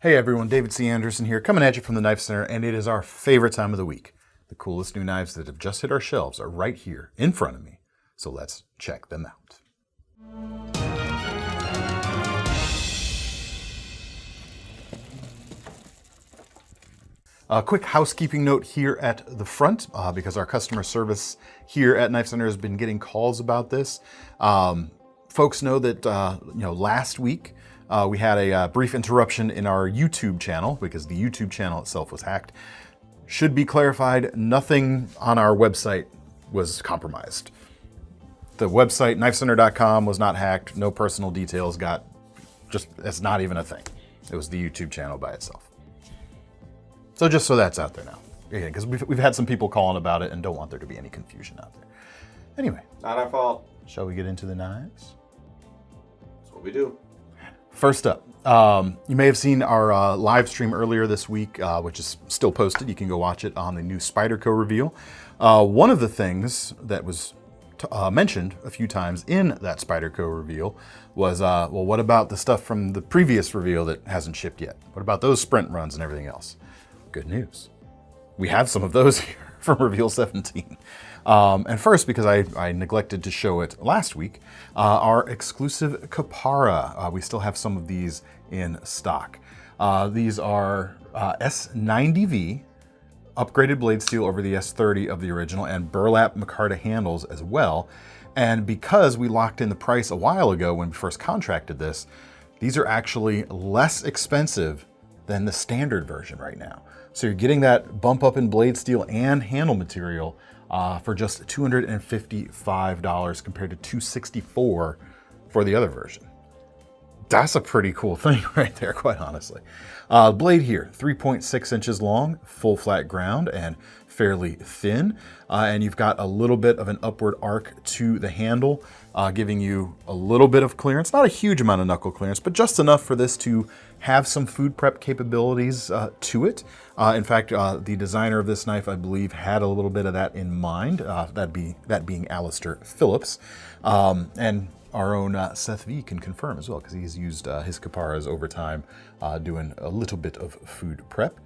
Hey everyone, David C. Anderson here, coming at you from the Knife Center, and it is our favorite time of the week. The coolest new knives that have just hit our shelves are right here in front of me, so let's check them out. A quick housekeeping note here at the front, because our customer service here at Knife Center has been getting calls about this. Folks know that last week we had a brief interruption in our YouTube channel because the YouTube channel itself was hacked. Should be clarified, nothing on our website was compromised. The website, knifecenter.com, was not hacked. No personal details it's not even a thing. It was the YouTube channel by itself. So just so that's out there now. Again, because we've had some people calling about it and don't want there to be any confusion out there. Anyway. Not our fault. Shall we get into the knives? That's what we do. First up, you may have seen our live stream earlier this week, which is still posted. You can go watch it on the new Spyderco reveal. One of the things that was mentioned a few times in that Spyderco reveal was, well, what about the stuff from the previous reveal that hasn't shipped yet? What about those sprint runs and everything else? Good news. We have some of those here from Reveal 17. And first, because I neglected to show it last week, our exclusive Kapara. We still have some of these in stock. These are S90V, upgraded blade steel over the S30 of the original, and burlap micarta handles as well. And because we locked in the price a while ago when we first contracted this, these are actually less expensive than the standard version right now. So you're getting that bump up in blade steel and handle material for just $255 compared to $264 for the other version. That's a pretty cool thing right there, quite honestly. Blade here, 3.6 inches long, full flat ground, and fairly thin. And you've got a little bit of an upward arc to the handle, giving you a little bit of clearance. Not a huge amount of knuckle clearance, but just enough for this to have some food prep capabilities to it. In fact, the designer of this knife, I believe, had a little bit of that in mind, that being Alistair Phillips. And our own Seth V can confirm as well, because he's used his Kaparas over time, doing a little bit of food prep.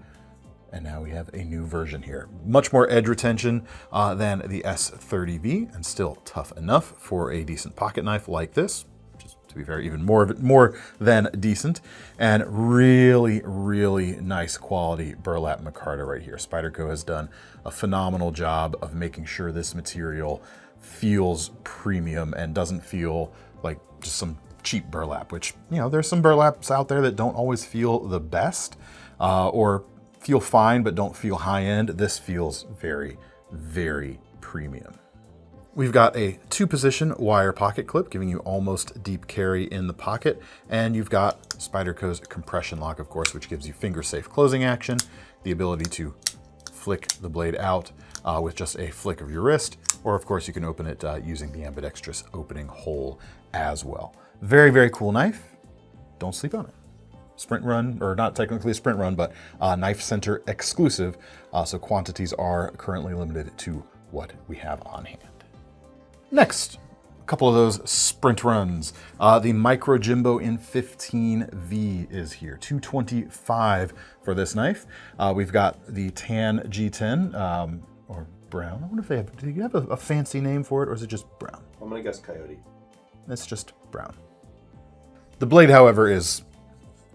And now we have a new version here. Much more edge retention than the S30V, and still tough enough for a decent pocket knife like this. Just to be fair, even more than decent. And really, really nice quality burlap micarta right here. Spyderco has done a phenomenal job of making sure this material feels premium and doesn't feel like just some cheap burlap, which, there's some burlaps out there that don't always feel the best, or feel fine but don't feel high-end. This feels very, very premium. We've got a 2-position wire pocket clip, giving you almost deep carry in the pocket, and you've got Spyderco's compression lock, of course, which gives you finger-safe closing action, the ability to flick the blade out with just a flick of your wrist, or of course you can open it using the ambidextrous opening hole as well. Very, very cool knife. Don't sleep on it. Sprint run, or not technically a sprint run, but Knife Center exclusive, so quantities are currently limited to what we have on hand. Next, a couple of those sprint runs. The MicroJimbo in 15V is here, $225 for this knife. We've got the tan G10, or brown. I wonder if do you have a fancy name for it, or is it just brown? I'm gonna guess coyote. It's just brown. The blade, however, is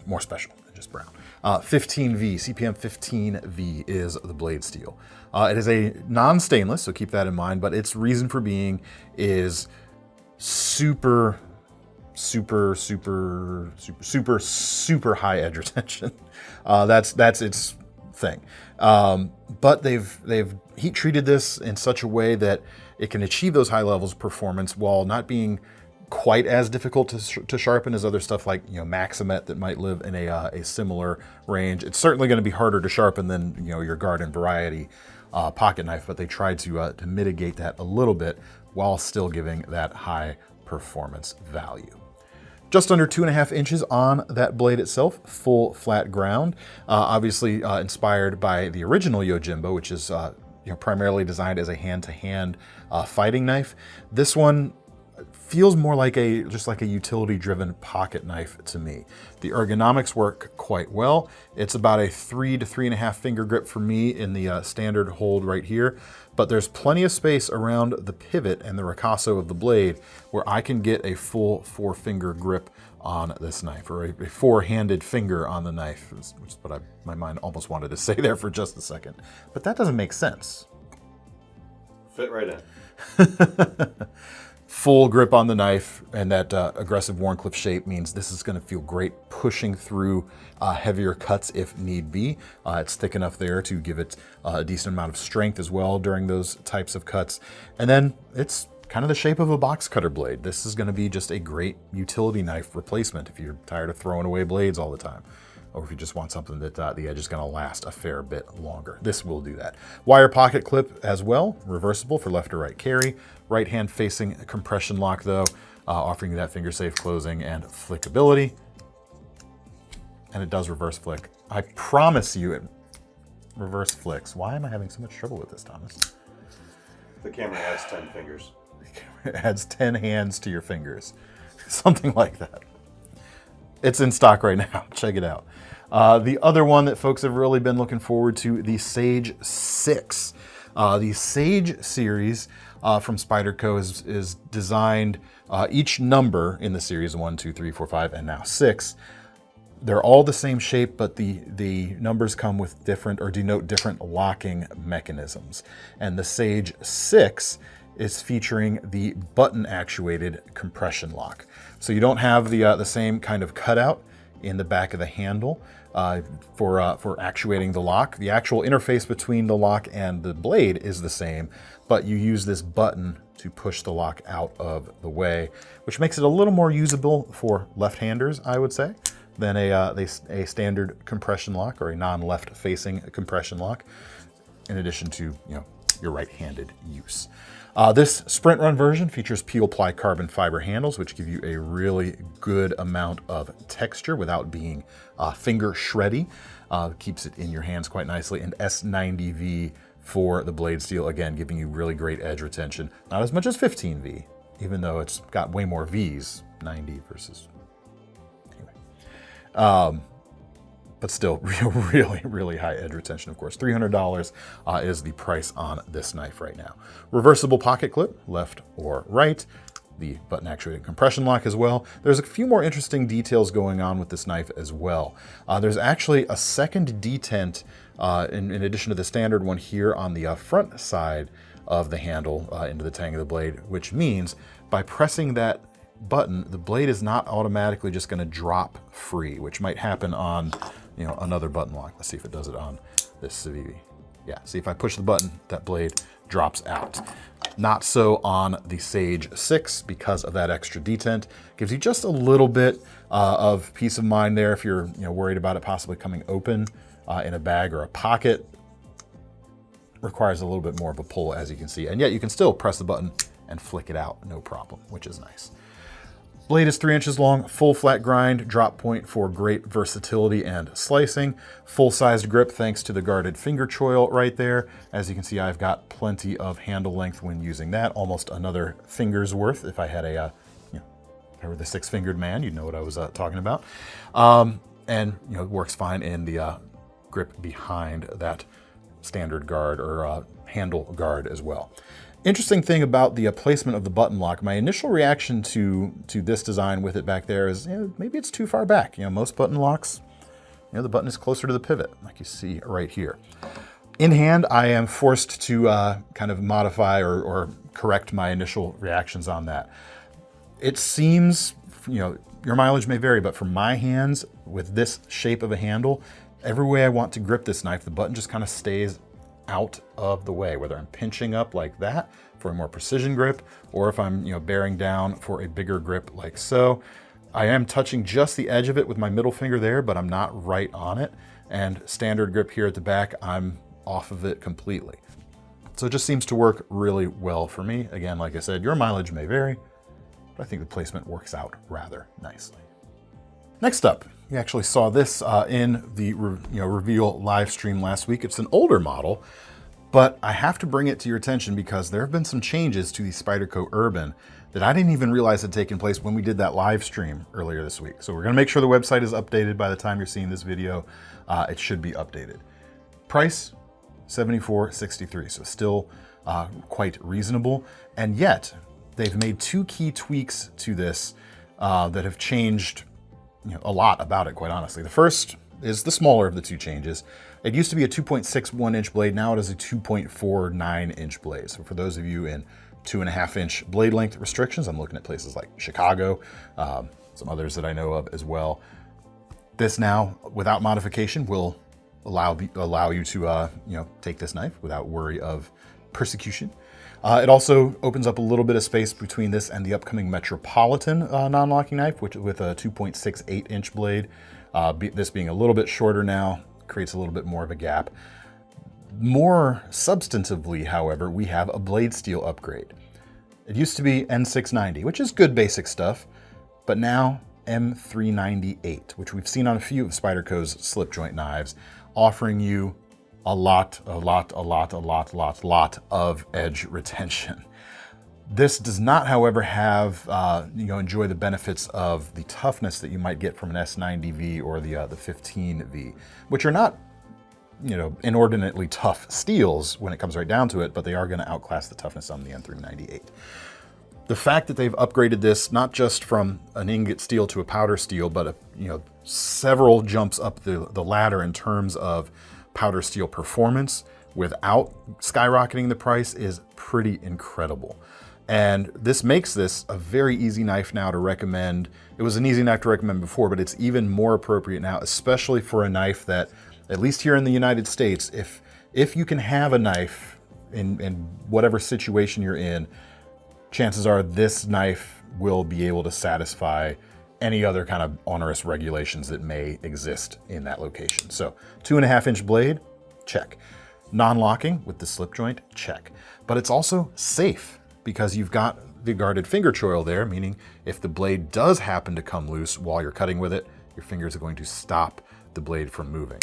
more special than just brown. 15V, CPM 15V is the blade steel. It is a non-stainless, so keep that in mind, but its reason for being is super high edge retention. That's its thing. But they've heat treated this in such a way that it can achieve those high levels of performance while not being quite as difficult to sharpen as other stuff like Maximet that might live in a similar range. It's certainly going to be harder to sharpen than your garden variety pocket knife, but they tried to mitigate that a little bit while still giving that high performance value. Just under 2.5 inches on that blade itself, full flat ground. Obviously inspired by the original Yojimbo, which is primarily designed as a hand-to-hand fighting knife. This one feels more like just like a utility-driven pocket knife to me. The ergonomics work quite well. It's about a 3 to 3.5 finger grip for me in the standard hold right here, but there's plenty of space around the pivot and the ricasso of the blade where I can get a full 4-finger grip on this knife, or a 4-handed finger on the knife, which is what my mind almost wanted to say there for just a second. But that doesn't make sense. Fit right in. Full grip on the knife, and that aggressive Wharncliffe shape means this is going to feel great pushing through heavier cuts if need be. It's thick enough there to give it a decent amount of strength as well during those types of cuts. And then it's kind of the shape of a box cutter blade. This is going to be just a great utility knife replacement if you're tired of throwing away blades all the time, or if you just want something that the edge is going to last a fair bit longer. This will do that. Wire pocket clip as well, reversible for left or right carry. Right hand facing compression lock though, offering you that finger safe closing and flickability. And it does reverse flick. I promise you it reverse flicks. Why am I having so much trouble with this, Thomas? The camera adds 10 fingers. It adds 10 hands to your fingers. Something like that. It's in stock right now. Check it out. The other one that folks have really been looking forward to, the Sage 6. The Sage series from Spyderco is designed, each number in the series, 1, 2, 3, 4, 5, and now 6. They're all the same shape, but the numbers come with different, or denote different locking mechanisms. And the Sage 6 is featuring the button actuated compression lock. So you don't have the same kind of cutout in the back of the handle for actuating the lock. The actual interface between the lock and the blade is the same, but you use this button to push the lock out of the way, which makes it a little more usable for left-handers, I would say, than a standard compression lock or a non-left facing compression lock, in addition to your right-handed use. This sprint run version features peel ply carbon fiber handles, which give you a really good amount of texture without being finger shreddy. Keeps it in your hands quite nicely. And S90V for the blade steel, again, giving you really great edge retention. Not as much as 15V, even though it's got way more Vs, 90 versus, anyway. But still really high edge retention, of course. $300 is the price on this knife right now. Reversible pocket clip, left or right. The button actuated compression lock as well. There's a few more interesting details going on with this knife as well. There's actually a second detent in addition to the standard one here on the front side of the handle into the tang of the blade, which means by pressing that button, the blade is not automatically just going to drop free, which might happen on another button lock. Let's see if it does it on this CIVIVI. Yeah, see, if I push the button, that blade drops out. Not so on the Sage 6 because of that extra detent. Gives you just a little bit of peace of mind there if you're worried about it possibly coming open in a bag or a pocket. Requires a little bit more of a pull, as you can see, and yet you can still press the button and flick it out, no problem, which is nice. Blade is 3 inches long, full flat grind, drop point for great versatility and slicing. Full-sized grip thanks to the guarded finger choil right there. As you can see, I've got plenty of handle length when using that, almost another finger's worth. If I had if I were the 6-fingered man, you'd know what I was talking about. And it works fine in the grip behind that standard guard or handle guard as well. Interesting thing about the placement of the button lock, my initial reaction to this design with it back there is maybe it's too far back. Most button locks, the button is closer to the pivot, like you see right here. In hand, I am forced to kind of modify or correct my initial reactions on that. It seems, your mileage may vary, but for my hands, with this shape of a handle, every way I want to grip this knife, the button just kind of stays out of the way, whether I'm pinching up like that for a more precision grip, or if I'm bearing down for a bigger grip like so. I am touching just the edge of it with my middle finger there, but I'm not right on it. And standard grip here at the back, I'm off of it completely. So it just seems to work really well for me. Again, like I said, your mileage may vary, but I think the placement works out rather nicely. Next up, you actually saw this in the reveal live stream last week. It's an older model, But I have to bring it to your attention because there have been some changes to the Spyderco Urban that I didn't even realize had taken place when we did that live stream earlier this week. So we're gonna make sure the website is updated by the time you're seeing this video. It should be updated. Price, $74.63, so still quite reasonable. And yet, they've made two key tweaks to this that have changed a lot about it, quite honestly. The first is the smaller of the two changes. It used to be a 2.61 inch blade, now it is a 2.49 inch blade. So for those of you in 2.5 inch blade length restrictions, I'm looking at places like Chicago, some others that I know of as well. This now, without modification, will allow you to take this knife without worry of persecution. It also opens up a little bit of space between this and the upcoming Metropolitan non-locking knife, which with a 2.68 inch blade. This being a little bit shorter now, creates a little bit more of a gap. More substantively, however, we have a blade steel upgrade. It used to be N690, which is good basic stuff, but now M398, which we've seen on a few of Spyderco's slip joint knives, offering you a lot of edge retention. This does not, however, have enjoy the benefits of the toughness that you might get from an S90V or the 15V, which are not inordinately tough steels when it comes right down to it, but they are going to outclass the toughness on the N398. The fact that they've upgraded this not just from an ingot steel to a powder steel, but several jumps up the ladder in terms of powder steel performance without skyrocketing the price is pretty incredible. And this makes this a very easy knife now to recommend. It was an easy knife to recommend before, but it's even more appropriate now, especially for a knife that, at least here in the United States, if you can have a knife in whatever situation you're in, chances are this knife will be able to satisfy any other kind of onerous regulations that may exist in that location. So 2.5 inch blade, check. Non-locking with the slip joint, check. But it's also safe because you've got the guarded finger choil there, meaning if the blade does happen to come loose while you're cutting with it, your fingers are going to stop the blade from moving.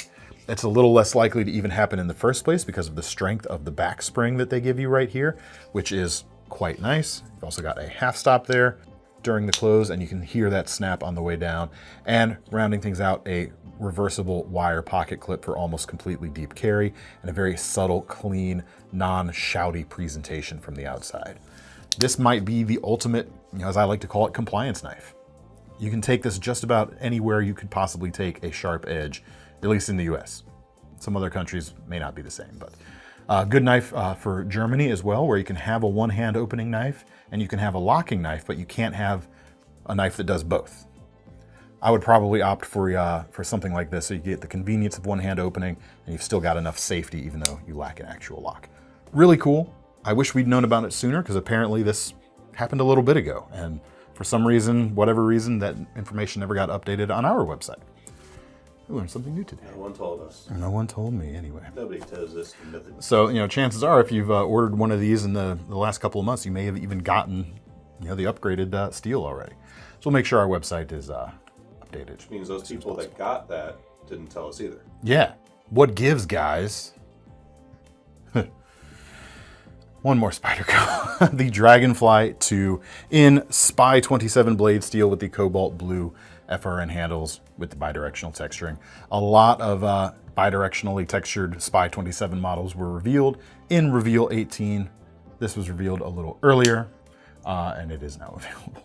It's a little less likely to even happen in the first place because of the strength of the back spring that they give you right here, which is quite nice. You've also got a half stop there during the close, and you can hear that snap on the way down. And rounding things out, a reversible wire pocket clip for almost completely deep carry, and a very subtle, clean, non-shouty presentation from the outside. This might be the ultimate, as I like to call it, compliance knife. You can take this just about anywhere you could possibly take a sharp edge, at least in the US. Some other countries may not be the same, but good knife for Germany as well, where you can have a one-hand opening knife and you can have a locking knife, but you can't have a knife that does both. I would probably opt for something like this, so you get the convenience of one-hand opening and you've still got enough safety even though you lack an actual lock. Really cool. I wish we'd known about it sooner because apparently this happened a little bit ago, and for some reason, whatever reason, that information never got updated on our website. We learned something new today. No one told us. No one told me, anyway. Nobody tells us nothing. So, chances are, if you've ordered one of these in the last couple of months, you may have even gotten, the upgraded steel already. So we'll make sure our website is updated. Which means those people that got that didn't tell us either. Yeah. What gives, guys? One more Spyderco. The Dragonfly 2 in Spy 27 blade steel with the cobalt blue FRN handles with the bidirectional texturing. A lot of bidirectionally textured Spy 27 models were revealed in Reveal 18. This was revealed a little earlier, and it is now available.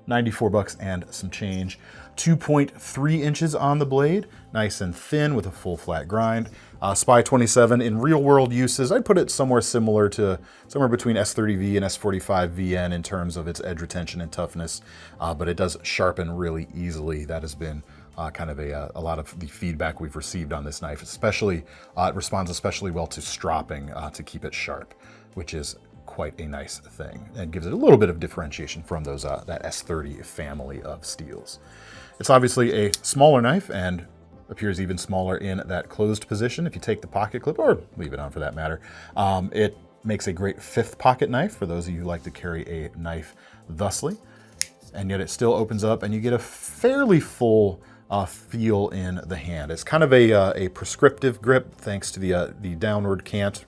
$94 and some change. 2.3 inches on the blade, nice and thin with a full flat grind. Spy 27 in real world uses, I'd put it somewhere similar to somewhere between S30V and S45VN in terms of its edge retention and toughness, but it does sharpen really easily. That has been kind of a lot of the feedback we've received on this knife, especially, it responds especially well to stropping to keep it sharp, which is quite a nice thing and gives it a little bit of differentiation from those that S30 family of steels. It's obviously a smaller knife and appears even smaller in that closed position if you take the pocket clip, or leave it on for that matter. It makes a great fifth pocket knife for those of you who like to carry a knife thusly, and yet it still opens up and you get a fairly full feel in the hand. It's kind of a prescriptive grip thanks to the downward cant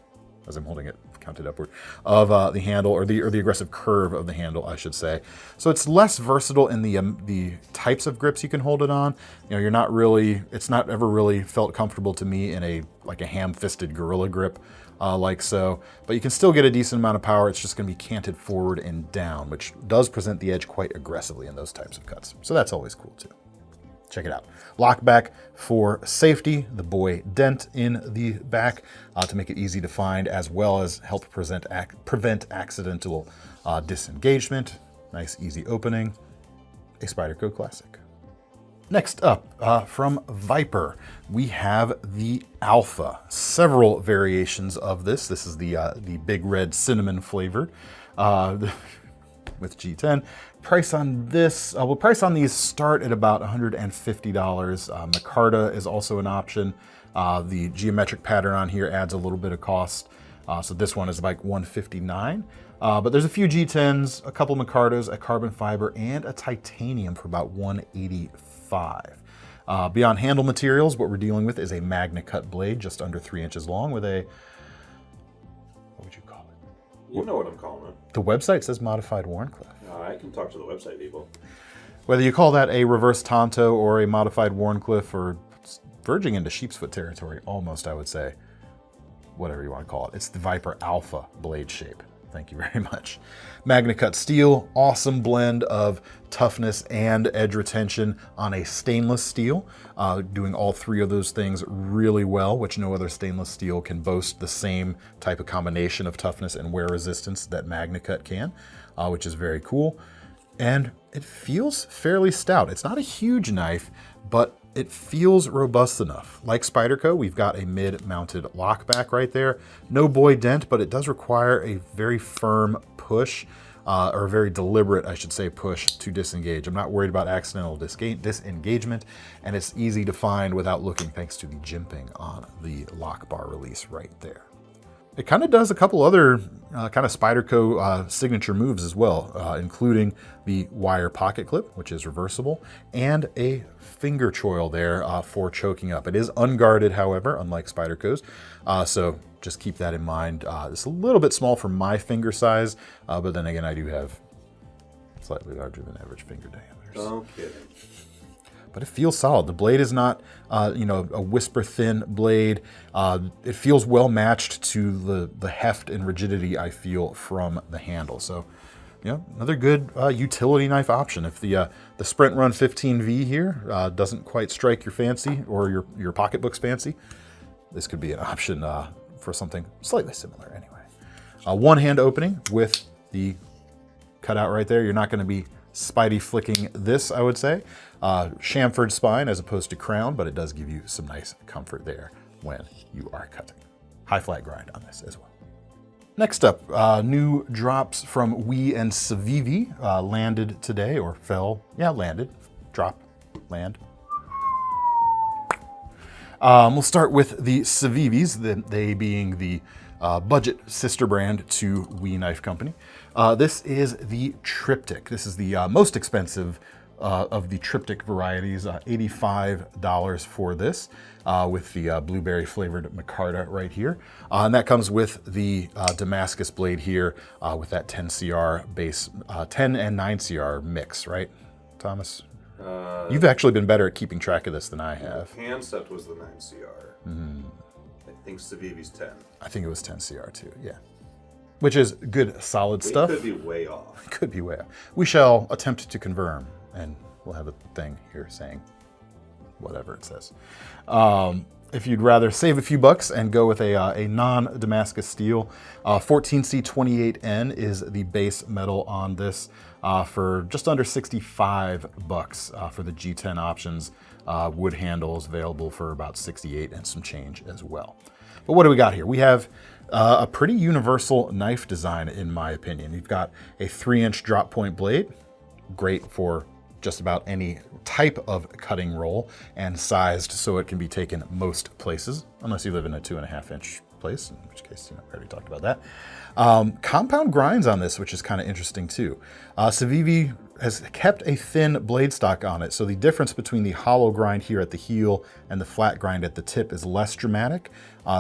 as I'm holding it counted upward, of the handle, or the aggressive curve of the handle, I should say. So it's less versatile in the types of grips you can hold it on. You know, you're not really, it's not ever really felt comfortable to me in a ham-fisted gorilla grip like so, but you can still get a decent amount of power. It's just going to be canted forward and down, which does present the edge quite aggressively in those types of cuts. So that's always cool too. Check it out. Lock back for safety, the boy dent in the back to make it easy to find, as well as help prevent accidental disengagement. Nice, easy opening. A Spyderco classic. Next up, from Viper, we have the Alfa. Several variations of this. This is the big red cinnamon flavored with G10. Price on this, well, price on these start at about $150. Micarta is also an option. The geometric pattern on here adds a little bit of cost. So this one is like $159. But there's a few G10s, a couple Micartas, a carbon fiber, and a titanium for about $185. Beyond handle materials, what we're dealing with is a Magna Cut blade, just under 3 inches long, with a, what would you call it? You know what I'm calling it. The website says modified Wharncliffe. I can talk to the website people. Whether you call that a reverse Tonto or a modified Wharncliffe, or verging into sheepsfoot territory, almost, I would say, whatever you want to call it. It's the Viper Alpha blade shape. Thank you very much. Magna Cut steel, awesome blend of toughness and edge retention on a stainless steel, doing all three of those things really well, which no other stainless steel can boast the same type of combination of toughness and wear resistance that Magna Cut can, which is very cool. And it feels fairly stout. It's not a huge knife, but it feels robust enough. Like Spyderco, we've got a mid-mounted lockback right there. No boy dent, but it does require a very firm push, or a very deliberate, I should say, push to disengage. I'm not worried about accidental disengagement, and it's easy to find without looking, thanks to the jimping on the lock bar release right there. It kind of does a couple other kind of Spyderco signature moves as well, including the wire pocket clip, which is reversible, and a finger choil there for choking up. It is unguarded, however, unlike Spyderco's, so just keep that in mind. It's a little bit small for my finger size, but then again, I do have slightly larger than average finger diameters. No kidding. But it feels solid. The blade is not, you know, a whisper thin blade. It feels well matched to the heft and rigidity I feel from the handle. So, you know, another good utility knife option. If the Sprint Run 15V here doesn't quite strike your fancy, or your pocketbook's fancy, this could be an option for something slightly similar anyway. One hand opening with the cutout right there. You're not going to be Spidey flicking this, I would say. Chamfered spine as opposed to crown, but it does give you some nice comfort there when you are cutting. High flat grind on this as well. Next up, new drops from We and CIVIVI landed today, or fell. Yeah, landed. Drop, land. We'll start with the CIVIVIs, they being the budget sister brand to We Knife Company. This is the Triptych. This is the most expensive of the Triptych varieties, $85 for this, with the blueberry flavored micarta right here. And that comes with the Damascus blade here with that 10CR base, 10 and 9CR mix, right, Thomas? You've actually been better at keeping track of this than I have. The handset was the 9CR. I think CIVIVI's 10. I think it was 10CR too, yeah. Which is good, solid stuff. Could be way off. Could be way off. We shall attempt to confirm, and we'll have a thing here saying whatever it says. If you'd rather save a few bucks and go with a non-Damascus steel, 14C28N is the base metal on this for just under 65 bucks for the G10 options. Wood handles available for about 68 and some change as well. But what do we got here? We have a pretty universal knife design, in my opinion. You've got a 3-inch drop point blade, great for just about any type of cutting roll, and sized so it can be taken most places, unless you live in a 2.5-inch place, in which case, you know, we already talked about that. Compound grinds on this, which is kind of interesting too. CIVIVI has kept a thin blade stock on it, so the difference between the hollow grind here at the heel and the flat grind at the tip is less dramatic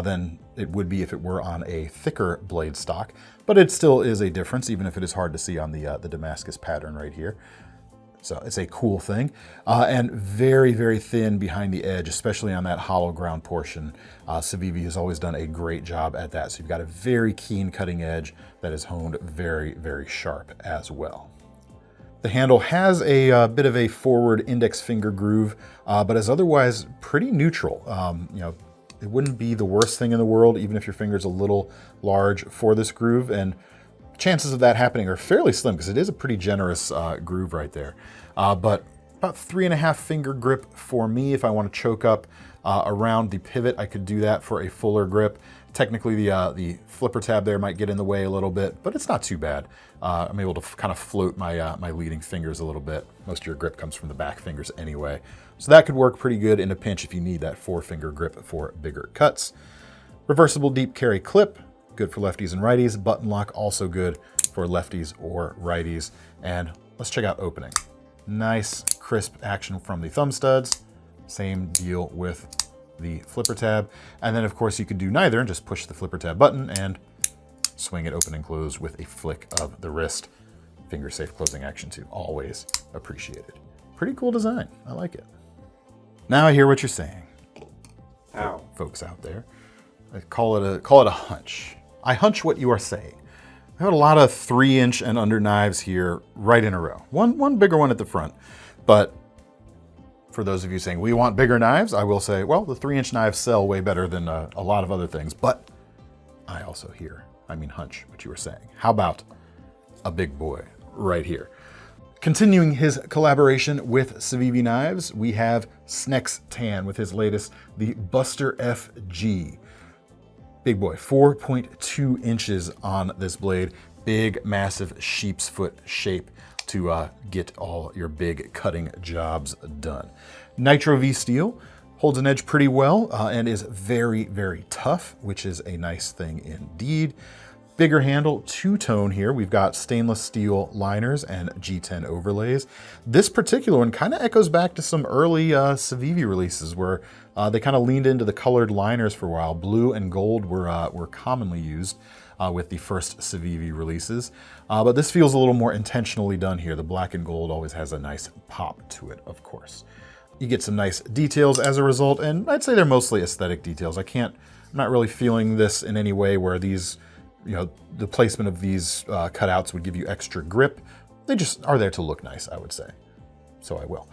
than it would be if it were on a thicker blade stock, but it still is a difference, even if it is hard to see on the Damascus pattern right here. So it's a cool thing, and very, very thin behind the edge, especially on that hollow ground portion. CIVIVI has always done a great job at that, so you've got a very keen cutting edge that is honed very, very sharp as well. The handle has a bit of a forward index finger groove, but is otherwise pretty neutral. You know, it wouldn't be the worst thing in the world, even if your finger's a little large for this groove, and chances of that happening are fairly slim because it is a pretty generous groove right there. But about 3.5 finger grip for me. If I want to choke up around the pivot, I could do that for a fuller grip. Technically, the flipper tab there might get in the way a little bit, but it's not too bad. I'm able to kind of float my, my leading fingers a little bit. Most of your grip comes from the back fingers anyway. So that could work pretty good in a pinch if you need that 4-finger grip for bigger cuts. Reversible deep carry clip, good for lefties and righties. Button lock, also good for lefties or righties. And let's check out opening. Nice, crisp action from the thumb studs. Same deal with the flipper tab. And then of course you could do neither and just push the flipper tab button and swing it open and close with a flick of the wrist. Finger safe closing action too, always appreciated. Pretty cool design, I like it. Now I hear what you're saying. Ow. Folks out there. I call it a hunch. I hunch what you are saying. I have a lot of 3-inch and under knives here right in a row. One bigger one at the front, but for those of you saying we want bigger knives, I will say, well, the 3-inch knives sell way better than a lot of other things, but I also hunch what you were saying. How about a big boy right here? Continuing his collaboration with CIVIVI Knives, we have Snex Tan with his latest, the Buster FG. Big boy, 4.2 inches on this blade. Big, massive sheep's foot shape to get all your big cutting jobs done. Nitro V steel holds an edge pretty well and is very, very tough, which is a nice thing indeed. Bigger handle, two-tone here. We've got stainless steel liners and G10 overlays. This particular one kind of echoes back to some early CIVIVI releases where they kind of leaned into the colored liners for a while. Blue and gold were commonly used with the first CIVIVI releases. But this feels a little more intentionally done here. The black and gold always has a nice pop to it, of course. You get some nice details as a result, and I'd say they're mostly aesthetic details. I'm not really feeling this in any way where these, you know, the placement of these cutouts would give you extra grip. They just are there to look nice, I would say. So I will.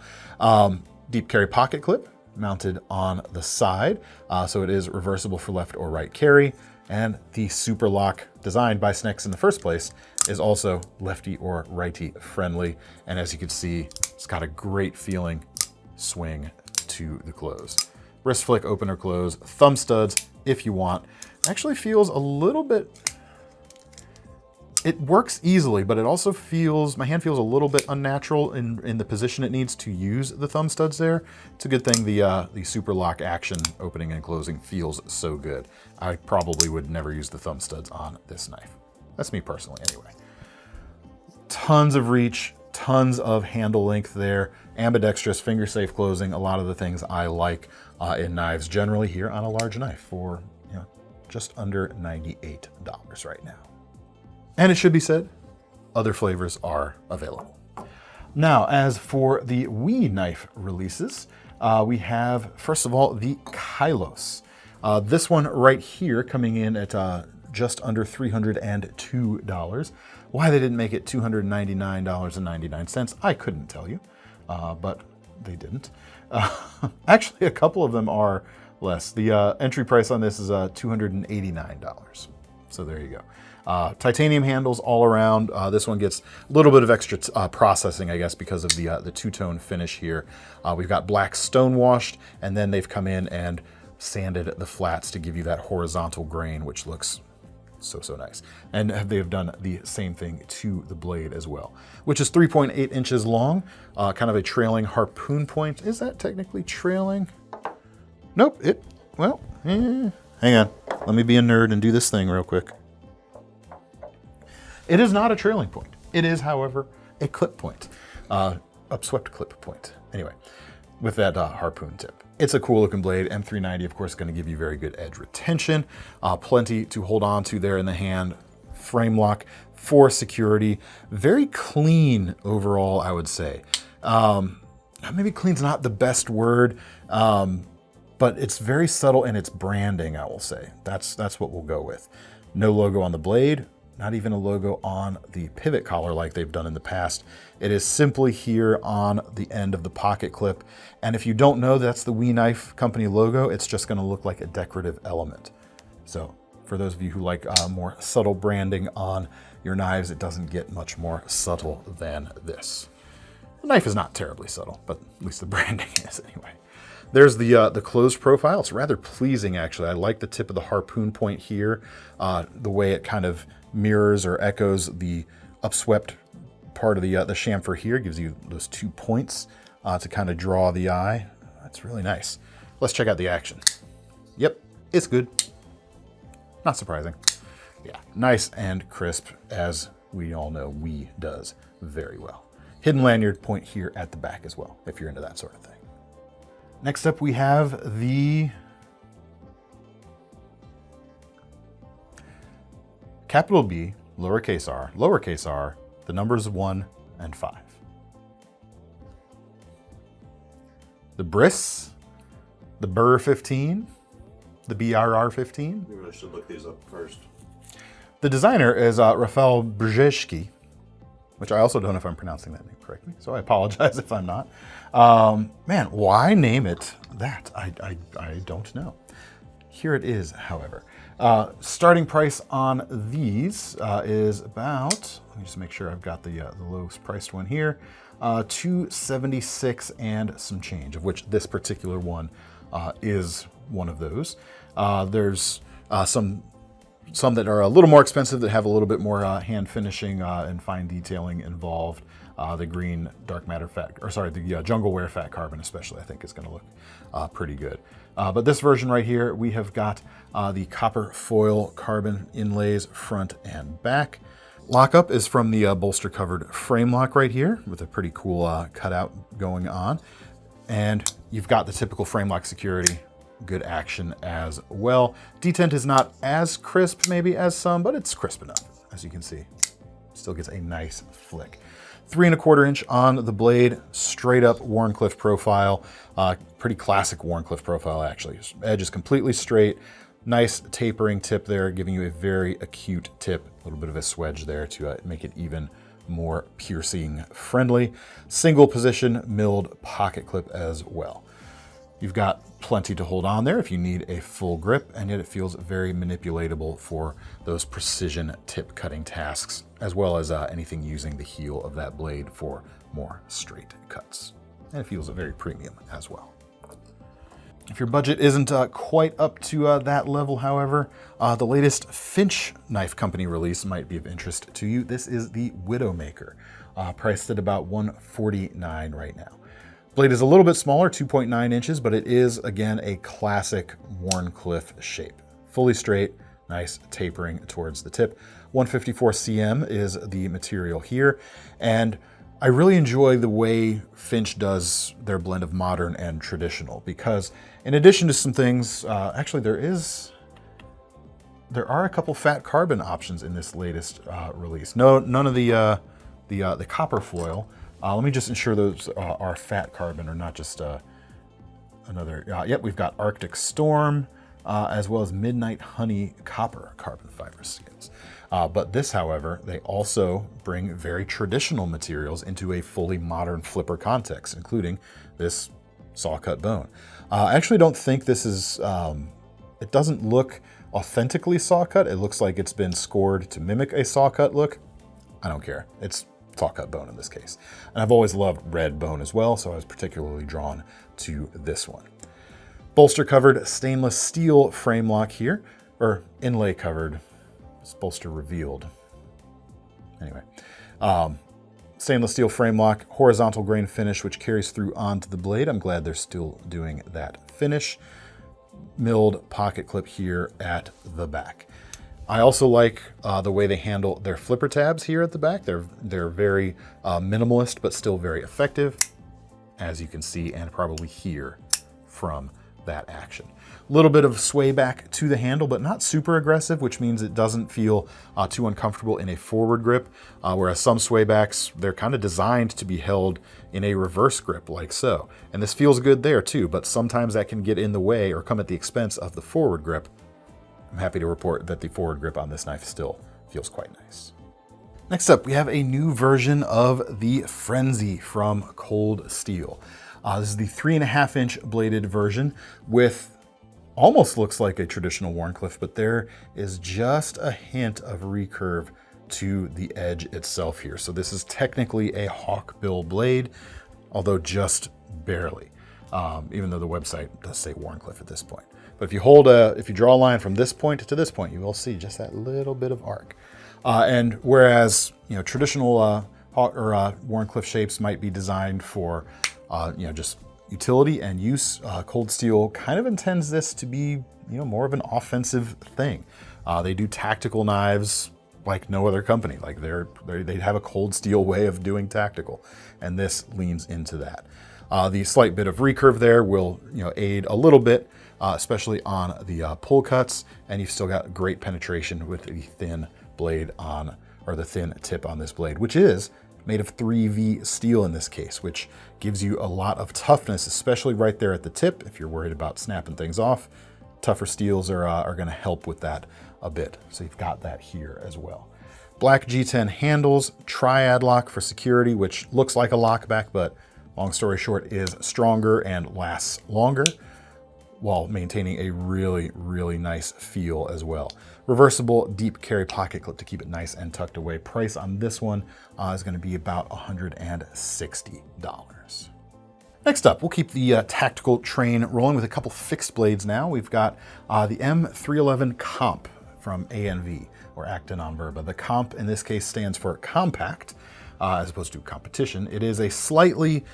Deep carry pocket clip mounted on the side. So it is reversible for left or right carry. And the super lock designed by Snex in the first place is also lefty or righty friendly. And as you can see, it's got a great feeling swing to the close. Wrist flick, open or close, thumb studs if you want. Actually feels a little bit, it works easily, but it also feels, my hand feels a little bit unnatural in the position it needs to use the thumb studs there. It's a good thing the super lock action opening and closing feels so good. I probably would never use the thumb studs on this knife. That's me personally anyway. Tons of reach, tons of handle length there, ambidextrous, finger safe closing, a lot of the things I like in knives generally here on a large knife for, you know, just under $98 right now. And it should be said, other flavors are available. Now, as for the Wii knife releases, we have, first of all, the Kyklos. This one right here coming in at just under $302. Why they didn't make it $299.99, I couldn't tell you, but they didn't. Actually, a couple of them are less. The entry price on this is $289. So there you go. Titanium handles all around. This one gets a little bit of extra processing, I guess, because of the two-tone finish here. We've got black stone washed, and then they've come in and sanded the flats to give you that horizontal grain, which looks so, so nice. And they've done the same thing to the blade as well, which is 3.8 inches long, kind of a trailing harpoon point. Is that technically trailing? Nope, hang on. Let me be a nerd and do this thing real quick. It is not a trailing point. It is, however, a clip point. upswept clip point. Anyway, with that harpoon tip. It's a cool looking blade. M390, of course, going to give you very good edge retention. Plenty to hold on to there in the hand. Frame lock for security. Very clean overall, I would say. Maybe clean's not the best word, but it's very subtle in its branding, I will say. That's what we'll go with. No logo on the blade, not even a logo on the pivot collar like they've done in the past. It is simply here on the end of the pocket clip. And if you don't know that's the We Knife Company logo, it's just gonna look like a decorative element. So for those of you who like more subtle branding on your knives, it doesn't get much more subtle than this. The knife is not terribly subtle, but at least the branding is anyway. There's the closed profile. It's rather pleasing, actually. I like the tip of the harpoon point here, the way it kind of mirrors or echoes the upswept part of the chamfer here. Gives you those 2 points to kind of draw the eye. That's really nice. Let's check out the action. Yep, it's good. Not surprising. Yeah, nice and crisp, as we all know We does very well. Hidden lanyard point here at the back as well, if you're into that sort of thing. Next up, we have the capital B, lowercase r, the numbers 1 and 5. The Briss, the Burr 15, the BRR 15. Maybe I should look these up first. The designer is Rafał Brzezinski, which I also don't know if I'm pronouncing that name correctly, so I apologize if I'm not. Man, why name it that? I don't know. Here it is, however. Starting price on these is about, let me just make sure I've got the lowest priced one here, $276 and some change, of which this particular one is one of those. There's some that are a little more expensive that have a little bit more hand finishing and fine detailing involved. The green dark matter fat, or sorry, the jungle wear fat carbon especially, I think is going to look pretty good. But this version right here, we have got the copper foil carbon inlays front and back. Lockup is from the bolster covered frame lock right here with a pretty cool cutout going on. And you've got the typical frame lock security. Good action as well. Detent is not as crisp maybe as some, but it's crisp enough, as you can see. Still gets a nice flick. 3 1/4 inch on the blade, straight up Wharncliffe profile. Pretty classic Wharncliffe profile actually. Edge is completely straight. Nice tapering tip there, giving you a very acute tip. A little bit of a swedge there to make it even more piercing friendly. Single position milled pocket clip as well. You've got plenty to hold on there if you need a full grip, and yet it feels very manipulatable for those precision tip cutting tasks, as well as anything using the heel of that blade for more straight cuts. And it feels very premium as well. If your budget isn't quite up to that level, however, the latest Finch Knife Company release might be of interest to you. This is the Widowmaker, priced at about $149 right now. Blade is a little bit smaller, 2.9 inches, but it is, again, a classic Wharncliffe shape. Fully straight, nice tapering towards the tip. 154 cm is the material here, and I really enjoy the way Finch does their blend of modern and traditional, because in addition to some things, actually there are a couple fat carbon options in this latest release. None of the copper foil. Let me just ensure those are fat carbon or not just another. Yep, we've got Arctic Storm, as well as Midnight Honey copper carbon fiber skins. But this, however, they also bring very traditional materials into a fully modern flipper context, including this saw cut bone. I actually don't think this is, it doesn't look authentically saw cut. It looks like it's been scored to mimic a saw cut look. I don't care. It's saw cut bone in this case. And I've always loved red bone as well, so I was particularly drawn to this one. Bolster covered stainless steel frame lock here, or inlay covered, it's bolster revealed. Anyway, stainless steel frame lock, horizontal grain finish, which carries through onto the blade. I'm glad they're still doing that finish. Milled pocket clip here at the back. I also like the way they handle their flipper tabs here at the back. They're very minimalist, but still very effective, as you can see and probably hear from that action. A little bit of sway back to the handle, but not super aggressive, which means it doesn't feel too uncomfortable in a forward grip, whereas some sway backs, they're kind of designed to be held in a reverse grip like so. And this feels good there too, but sometimes that can get in the way or come at the expense of the forward grip. I'm happy to report that the forward grip on this knife still feels quite nice. Next up, we have a new version of the Frenzy from Cold Steel. This is the 3.5-inch bladed version with almost looks like a traditional Wharncliffe, but there is just a hint of recurve to the edge itself here. So this is technically a hawkbill blade, although just barely, even though the website does say Wharncliffe at this point. But if you draw a line from this point to this point, you will see just that little bit of arc. And whereas traditional Wharncliffe shapes might be designed for just utility and use, Cold Steel kind of intends this to be more of an offensive thing. They do tactical knives like no other company. Like they have a Cold Steel way of doing tactical, and this leans into that. The slight bit of recurve there will aid a little bit, especially on the pull cuts, and you've still got great penetration with the thin blade the thin tip on this blade, which is made of 3V steel in this case, which gives you a lot of toughness, especially right there at the tip. If you're worried about snapping things off, tougher steels are going to help with that a bit. So you've got that here as well. Black G10 handles, triad lock for security, which looks like a lockback, but long story short is stronger and lasts longer, while maintaining a really, really nice feel as well. Reversible deep carry pocket clip to keep it nice and tucked away. Price on this one is going to be about $160. Next up, we'll keep the tactical train rolling with a couple fixed blades now. We've got the M311 Comp from ANV, or Acta on Verba. The Comp in this case stands for compact, as opposed to competition. It is a slightly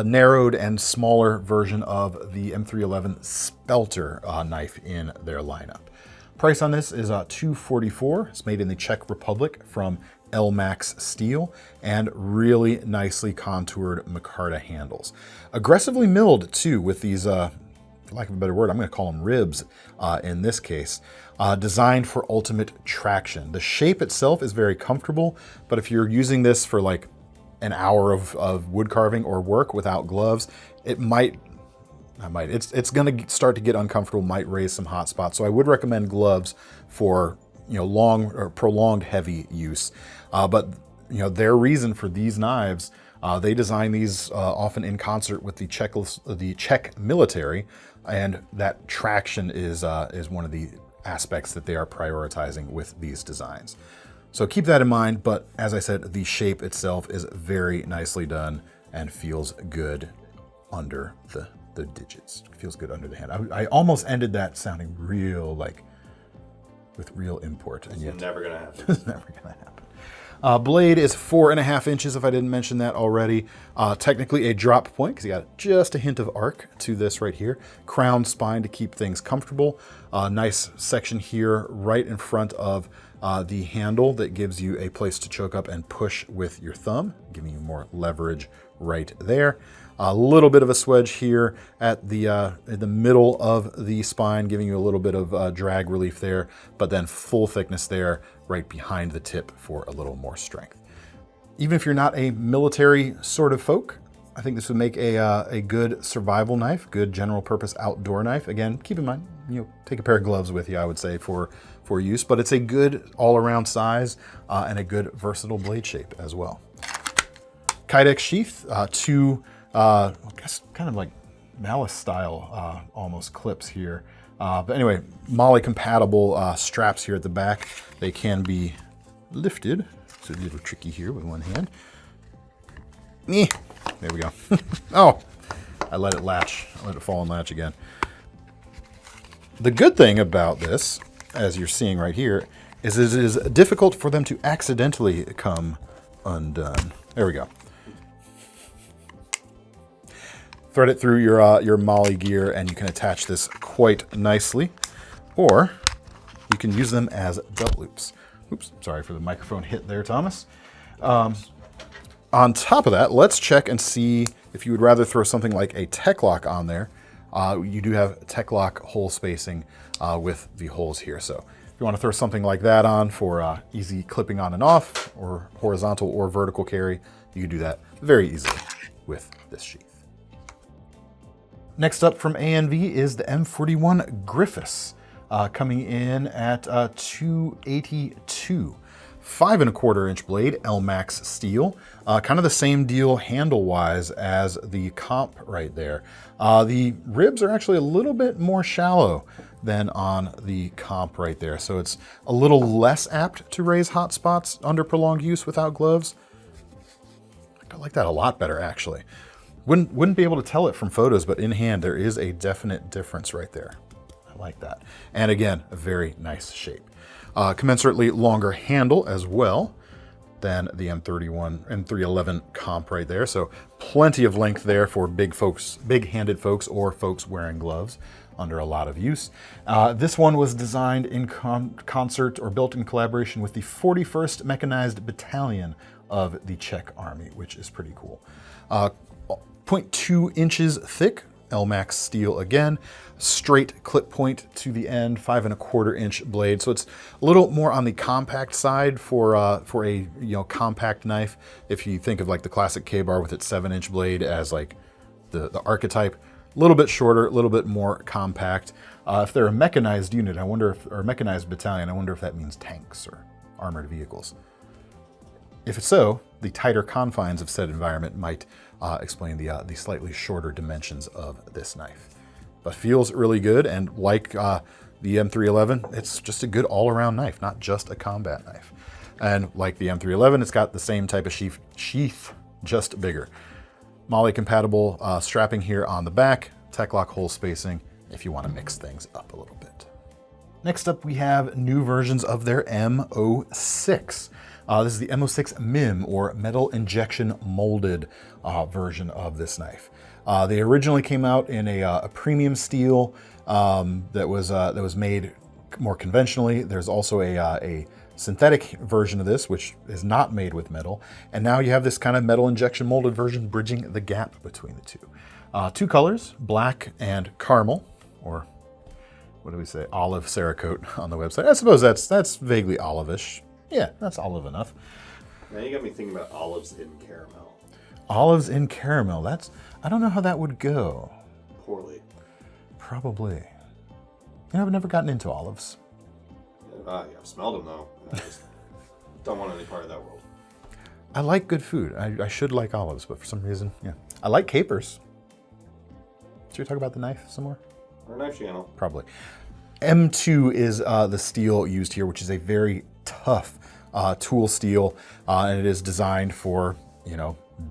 narrowed and smaller version of the M311 Spelter knife in their lineup. Price on this is $244. It's made in the Czech Republic from L-Max Steel, and really nicely contoured micarta handles. Aggressively milled too with these, for lack of a better word, I'm going to call them ribs in this case. Designed for ultimate traction. The shape itself is very comfortable, but if you're using this for like an hour of wood carving or work without gloves, it's going to start to get uncomfortable, might raise some hot spots. So I would recommend gloves for long or prolonged heavy use. But their reason for these knives, they design these often in concert with the Czech military, and that traction is one of the aspects that they are prioritizing with these designs. So keep that in mind, but as I said, the shape itself is very nicely done and feels good under the digits. It feels good under the hand. I almost ended that sounding real, with real import. And yet, it's never gonna happen. It's never gonna happen. Blade is 4.5 inches, if I didn't mention that already. Technically a drop point, because you got just a hint of arc to this right here. Crown spine to keep things comfortable. Nice section here right in front of the handle that gives you a place to choke up and push with your thumb, giving you more leverage right there. A little bit of a swedge here at the middle of the spine, giving you a little bit of drag relief there, but then full thickness there right behind the tip for a little more strength. Even if you're not a military sort of folk, I think this would make a good survival knife, good general purpose outdoor knife. Again, keep in mind, take a pair of gloves with you, I would say, for use, but it's a good all-around size and a good versatile blade shape as well. Kydex sheath, two I guess kind of like Malice style almost clips here. But anyway, Molly compatible straps here at the back. They can be lifted. It's a little tricky here with one hand. There we go. Oh, I let it latch. I let it fall and latch again. The good thing about this, as you're seeing right here, is it is difficult for them to accidentally come undone. There we go. Thread it through your Molly gear, and you can attach this quite nicely. Or you can use them as belt loops. Oops, sorry for the microphone hit there, Thomas. On top of that, let's check and see if you would rather throw something like a tech lock on there. You do have tech lock hole spacing with the holes here. So if you want to throw something like that on for easy clipping on and off, or horizontal or vertical carry, you can do that very easily with this sheath. Next up from ANV is the M41 Grifus, coming in at $282. 5¼ inch blade, L-Max steel. Kind of the same deal handle-wise as the comp right there. The ribs are actually a little bit more shallow than on the comp right there, so it's a little less apt to raise hot spots under prolonged use without gloves. I like that a lot better, actually. Wouldn't be able to tell it from photos, but in hand there is a definite difference right there. I like that. And again, a very nice shape. Commensurately longer handle as well than the M311 comp right there. So plenty of length there for big-handed folks or folks wearing gloves under a lot of use. This one was designed in concert or built in collaboration with the 41st Mechanized Battalion of the Czech Army, which is pretty cool. 0.2 inches thick, L-Max steel again, straight clip point to the end, 5¼ inch blade. So it's a little more on the compact side for a compact knife. If you think of like the classic K-bar with its 7-inch blade as like the archetype, a little bit shorter, a little bit more compact. If they're a mechanized unit, or a mechanized battalion, I wonder if that means tanks or armored vehicles. If it's so, the tighter confines of said environment might explain the slightly shorter dimensions of this knife. But feels really good, and like the M311, it's just a good all-around knife, not just a combat knife. And like the M311, it's got the same type of sheath, just bigger. MOLLE compatible strapping here on the back, tech lock hole spacing if you want to mix things up a little bit. Next up, we have new versions of their M06. This is the M06 MIM, or metal injection molded version of this knife. They originally came out in a premium steel that was made more conventionally. There's also a synthetic version of this, which is not made with metal. And now you have this kind of metal injection molded version bridging the gap between the two. Two colors, black and caramel, or what do we say, olive Cerakote on the website. I suppose that's vaguely olive-ish. Yeah, that's olive enough. Now you got me thinking about olives in caramel. Olives in caramel, I don't know how that would go. Poorly. Probably. You know, I've never gotten into olives. Yeah, I've smelled them though. I just don't want any part of that world. I like good food. I should like olives, but for some reason, yeah. I like capers. Should we talk about the knife some more? Or knife channel. Probably. M2 is the steel used here, which is a very tough tool steel, and it is designed for,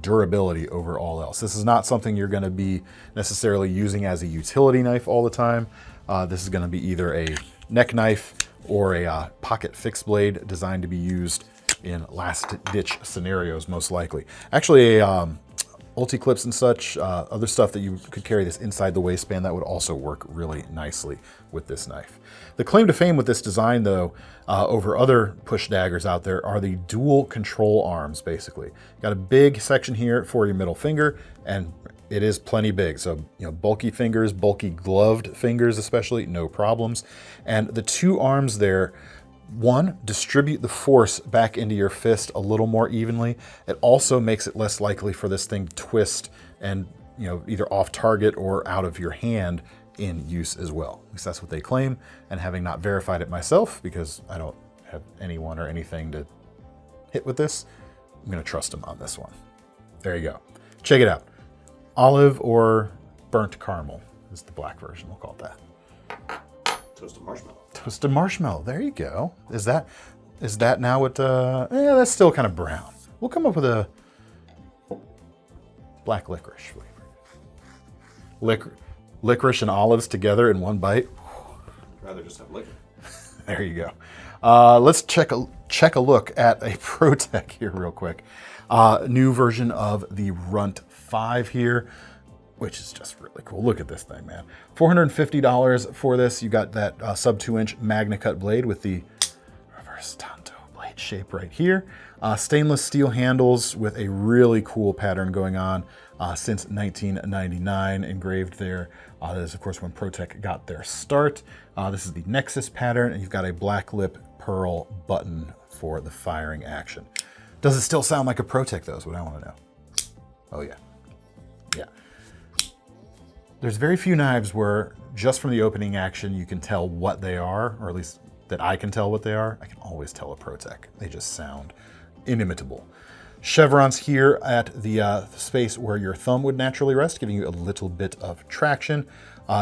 durability over all else. This is not something you're going to be necessarily using as a utility knife all the time. This is going to be either a neck knife or a pocket fixed blade designed to be used in last-ditch scenarios, most likely. Actually, ulti clips and such, other stuff that you could carry this inside the waistband, that would also work really nicely with this knife. The claim to fame with this design, though, over other push daggers out there, are the dual control arms, basically. Got a big section here for your middle finger, and it is plenty big. So, bulky fingers, bulky gloved fingers especially, no problems. And the two arms there, one, distribute the force back into your fist a little more evenly. It also makes it less likely for this thing to twist and, either off target or out of your hand in use as well. At least that's what they claim. And having not verified it myself, because I don't have anyone or anything to hit with this, I'm gonna trust them on this one. There you go. Check it out. Olive or burnt caramel is the black version, we'll call it that. Toasted marshmallow. Toasted marshmallow, there you go. Is that now what, yeah, that's still kind of brown. We'll come up with a black licorice flavor. Licorice and olives together in one bite. I'd rather just have liquor. There you go. Let's check a look at a ProTech here real quick. New version of the Runt 5 here. which is just really cool. Look at this thing, man. $450 for this. You got that sub 2-inch Magna Cut blade with the reverse tanto blade shape right here. Stainless steel handles with a really cool pattern going on since 1999, engraved there. That is, of course, when ProTech got their start. This is the Nexus pattern, and you've got a black lip pearl button for the firing action. Does it still sound like a ProTech, though, is what I want to know. Oh, yeah. Yeah. There's very few knives where just from the opening action you can tell what they are, or at least that I can tell what they are. I can always tell a ProTech. They just sound inimitable. Chevrons here at the space where your thumb would naturally rest, giving you a little bit of traction.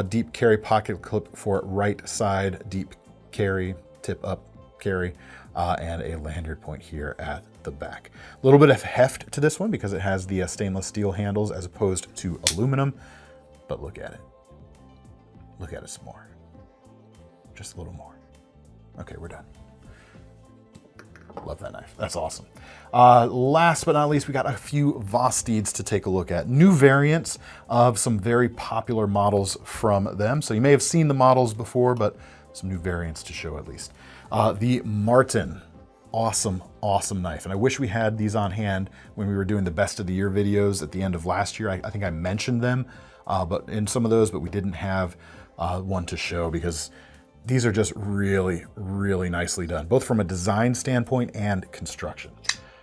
Deep carry pocket clip for right side, deep carry, tip up carry, and a lanyard point here at the back. A little bit of heft to this one because it has the stainless steel handles as opposed to aluminum, but look at it. Look at it some more. Just a little more. Okay, we're done. Love that knife. That's awesome. Last but not least, we got a few Vosteeds to take a look at. New variants of some very popular models from them. So you may have seen the models before, but some new variants to show at least. The Marten. Awesome, awesome knife. And I wish we had these on hand when we were doing the best of the year videos at the end of last year. I think I mentioned them but in some of those, but we didn't have one to show because these are just really, really nicely done, both from a design standpoint and construction.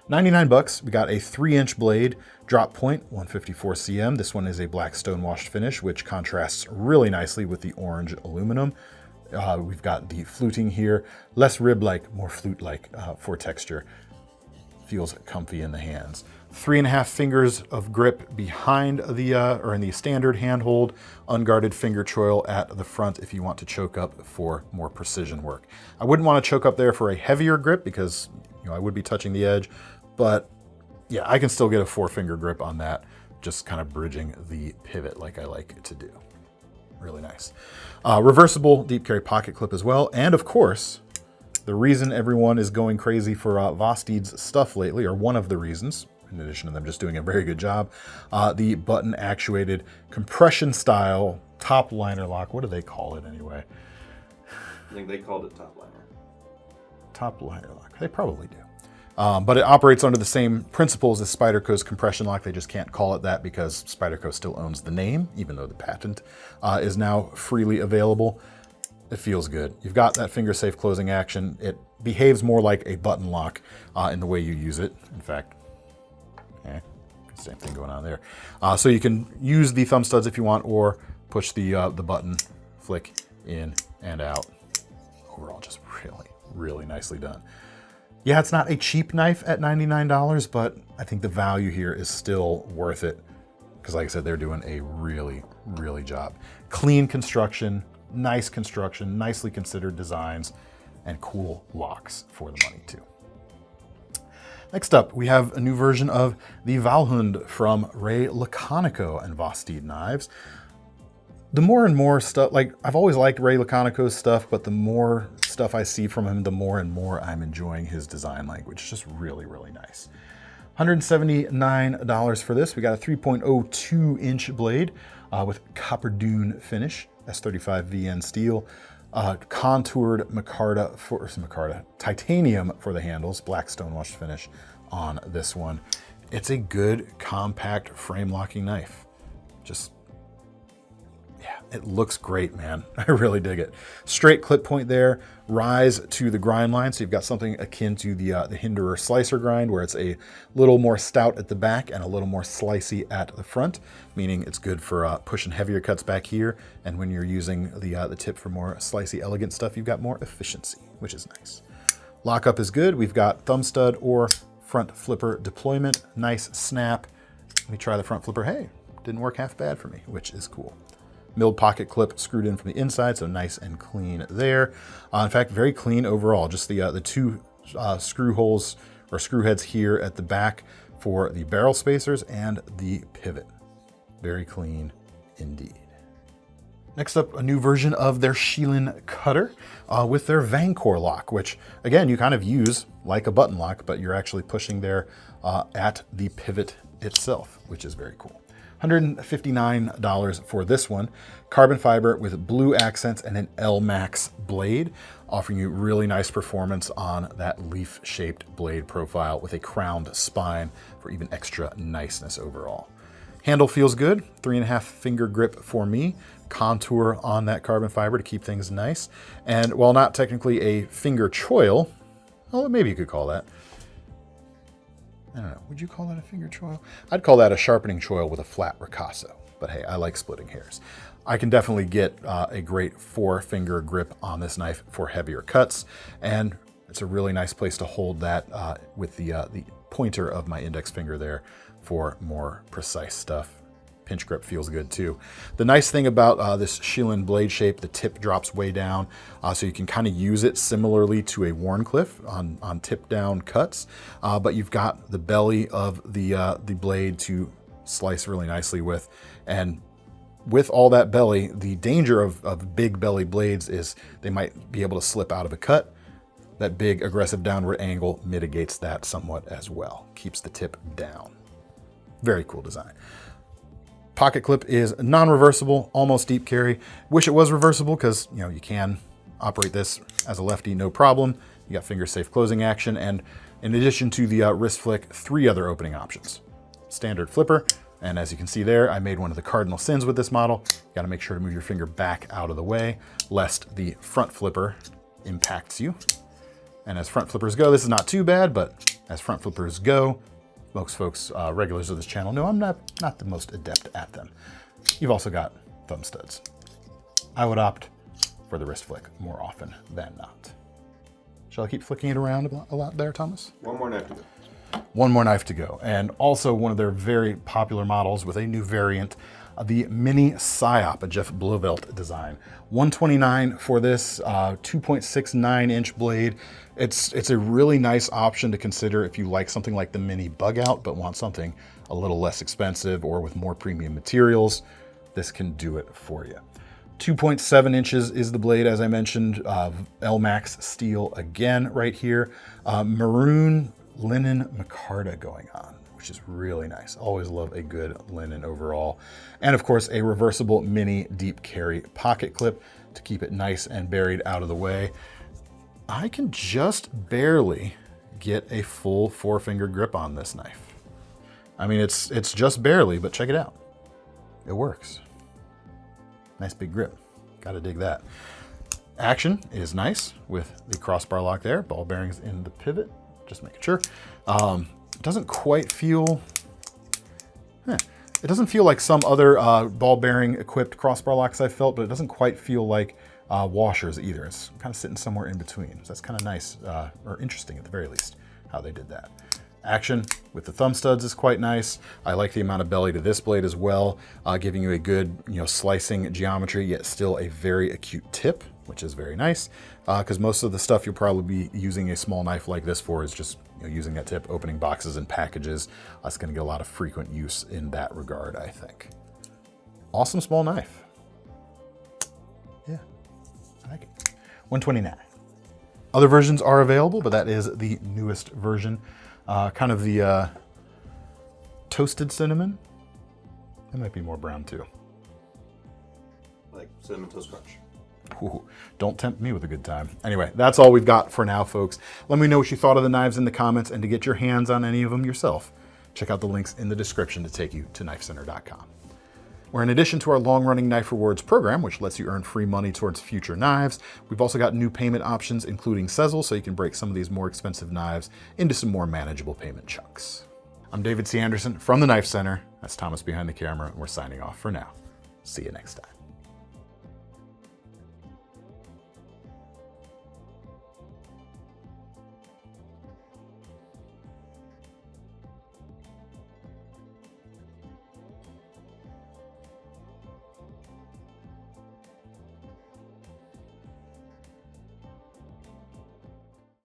99 bucks. We got a 3-inch blade, drop point, 154 cm. This one is a black stone washed finish, which contrasts really nicely with the orange aluminum. We've got the fluting here, less rib-like, more flute-like for texture. Feels comfy in the hands. 3.5 fingers of grip behind the, or in the standard handhold, unguarded finger choil at the front if you want to choke up for more precision work. I wouldn't want to choke up there for a heavier grip because, you know, I would be touching the edge, but yeah, I can still get a 4-finger grip on that, just kind of bridging the pivot like I like to do. Really nice. Reversible deep carry pocket clip as well, and of course, the reason everyone is going crazy for Vosteed's stuff lately, or one of the reasons, in addition to them just doing a very good job, the button actuated compression style top liner lock. What do they call it anyway? I think they called it top liner. Top liner lock. They probably do. But it operates under the same principles as Spyderco's compression lock. They just can't call it that because Spyderco still owns the name, even though the patent is now freely available. It feels good. You've got that finger safe closing action. It behaves more like a button lock in the way you use it. In fact, same thing going on there. So you can use the thumb studs if you want, or push the button, flick in and out. Overall, just really, really nicely done. Yeah, it's not a cheap knife at $99, but I think the value here is still worth it because, like I said, they're doing a really, really job. Clean construction, nicely considered designs, and cool locks for the money too. Next up, we have a new version of the Vallhund from Ray Laconico and Vosteed Knives. The more and more stuff, like I've always liked Ray Laconico's stuff, but the more stuff I see from him, the more and more I'm enjoying his design language. Just really, really nice. $179 for this. We got a 3.02 inch blade with copper dune finish, S35 VN steel, contoured titanium for the handles, black stonewashed finish on this one. It's a good compact frame locking knife. Just, yeah, it looks great, man. I really dig it. Straight clip point there, rise to the grind line. So you've got something akin to the Hinderer slicer grind, where it's a little more stout at the back and a little more slicey at the front, meaning it's good for pushing heavier cuts back here. And when you're using the tip for more slicey, elegant stuff, you've got more efficiency, which is nice. Lockup is good. We've got thumb stud or front flipper deployment. Nice snap. Let me try the front flipper. Hey, didn't work half bad for me, which is cool. Milled pocket clip screwed in from the inside, so nice and clean there. In fact, very clean overall. Just the two screw holes or screw heads here at the back for the barrel spacers and the pivot. Very clean indeed. Next up, a new version of their Shilin cutter with their Vancor lock, which again, you kind of use like a button lock, but you're actually pushing there at the pivot itself, which is very cool. $159 for this one. Carbon fiber with blue accents and an L-Max blade, offering you really nice performance on that leaf-shaped blade profile with a crowned spine for even extra niceness overall. Handle feels good, 3.5 finger grip for me. Contour on that carbon fiber to keep things nice. And while not technically a finger choil, well, maybe you could call that. I don't know, would you call that a finger choil? I'd call that a sharpening choil with a flat ricasso. But hey, I like splitting hairs. I can definitely get a great 4-finger grip on this knife for heavier cuts. And it's a really nice place to hold that with the pointer of my index finger there for more precise stuff. Pinch grip feels good too. The nice thing about this Shilin blade shape, the tip drops way down, so you can kind of use it similarly to a Wharncliffe on tip down cuts, but you've got the belly of the blade to slice really nicely with. And with all that belly, the danger of big belly blades is they might be able to slip out of a cut. That big aggressive downward angle mitigates that somewhat as well. Keeps the tip down. Very cool design. Pocket clip is non-reversible, almost deep carry. Wish it was reversible because you can operate this as a lefty, no problem. You got finger safe closing action, and in addition to the wrist flick, 3 other opening options. Standard flipper, and as you can see there, I made one of the cardinal sins with this model. You got to make sure to move your finger back out of the way, lest the front flipper impacts you. And as front flippers go, this is not too bad, but as front flippers go, most folks, regulars of this channel, know I'm not the most adept at them. You've also got thumb studs. I would opt for the wrist flick more often than not. Shall I keep flicking it around a lot there, Thomas? One more knife to go. One more knife to go. And also one of their very popular models with a new variant, the Mini Psyop, a Jeff Blovelt design. $129 for this 2.69 inch blade. It's a really nice option to consider if you like something like the Mini Bug Out, but want something a little less expensive or with more premium materials. This can do it for you. 2.7 inches is the blade, as I mentioned. L-Max steel again right here. Maroon linen micarta going on, which is really nice. Always love a good linen overall. And of course, a reversible mini deep carry pocket clip to keep it nice and buried out of the way. I can just barely get a full 4-finger grip on this knife. I mean, it's just barely, but check it out. It works. Nice big grip. Gotta dig that. Action is nice with the crossbar lock there. Ball bearings in the pivot. Just making sure. It doesn't quite feel... It doesn't feel like some other ball bearing equipped crossbar locks I've felt, but it doesn't quite feel like washers either. It's kind of sitting somewhere in between. So that's kind of nice, or interesting at the very least, how they did that. Action with the thumb studs is quite nice. I like the amount of belly to this blade as well, giving you a good, slicing geometry, yet still a very acute tip, which is very nice, because most of the stuff you'll probably be using a small knife like this for is just using that tip, opening boxes and packages. It's going to get a lot of frequent use in that regard, I think. Awesome small knife. Yeah, I like it. $129. Other versions are available, but that is the newest version. Kind of the toasted cinnamon. It might be more brown too. Like Cinnamon Toast Crunch. Ooh, don't tempt me with a good time. Anyway, that's all we've got for now, folks. Let me know what you thought of the knives in the comments, and to get your hands on any of them yourself, check out the links in the description to take you to KnifeCenter.com. Where in addition to our long-running Knife Rewards program, which lets you earn free money towards future knives, we've also got new payment options, including Sezzle, so you can break some of these more expensive knives into some more manageable payment chunks. I'm David C. Anderson from the Knife Center. That's Thomas behind the camera, and we're signing off for now. See you next time.